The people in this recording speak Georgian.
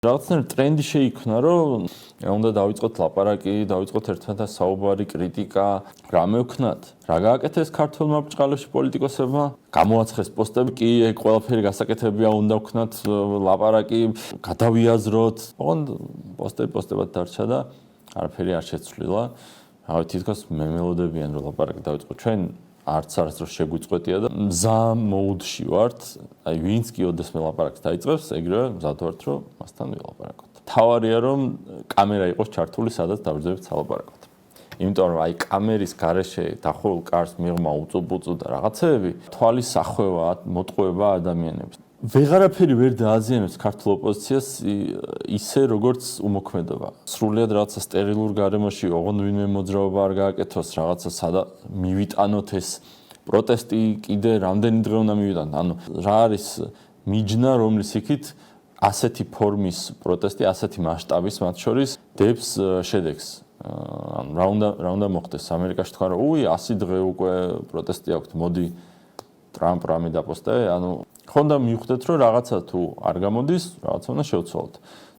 რაღაცნაირად ტრენდი შეიქმნა, რომ უნდა დავიწყოთ ლაპარაკი, დავიწყოთ ერთმანეთთან საუბარი, კრიტიკა, რამე ვქნათ. რა გააკეთეს ქართულმა ბრჭყალებში პოლიტიკოსებმა? გამოაცხეს პოსტები, კი, ეგ ყველაფერი გასაკეთებია, უნდა ვქნათ ლაპარაკი, გადავიაზროთ. ოღონდ პოსტებად დარჩა და არაფერი არ შეცვლილა. რავი, თითქოს მემელოდებიან, რომ ლაპარაკი დავიწყოთ. ჩვენ არც არასდროს შეგვიწყვეტია და მზა მოუდში ვართ. აი, ვინც კი ოდესმე ლაპარაკს დაიწყებს, ეგრევე მზად ვართ, რომ მასთან ვილაპარაკოთ. თავარია, რომ კამერა იყოს ჩართული, სადაც დავიძებით სალაპარაკოთ. იმიტომ რომ აი კამერის გარეშე დახურულ კარს მიღმა უწუბუწუ და რაღაცეები, თვალის სახვევა, მოტყუება ადამიანებს. ვეღარაფერი ვერ დააზიანებს ქართულ ოპოზიციას ისე როგორც უმოქმედობა. სრულიად რაღაცა სტერილურ გარემოში, ოღონდ ვინმე მოძრაობა არ გააკეთოს, რაღაცა სადა მივიტანოთ ეს პროტესტი კიდე რამდენი დღე უნდა მივიტანოთ. ანუ რა არის მიჯნა, რომლის იქით ასეთი ფორმის პროტესტი, ასეთი მასშტაბის მათ შორის დებს შედეგს. ანუ რა უნდა მოხდეს ამერიკაში თქვა, რომ უი 100 დღე უკვე პროტესტი აქვთ, მოდი ტრამპ რამე დაპოსტე, ანუ ხონდა მივხვდეთ, რომ რაღაცა თუ არ გამოდის, რაღაცა უნდა შევცვალოთ.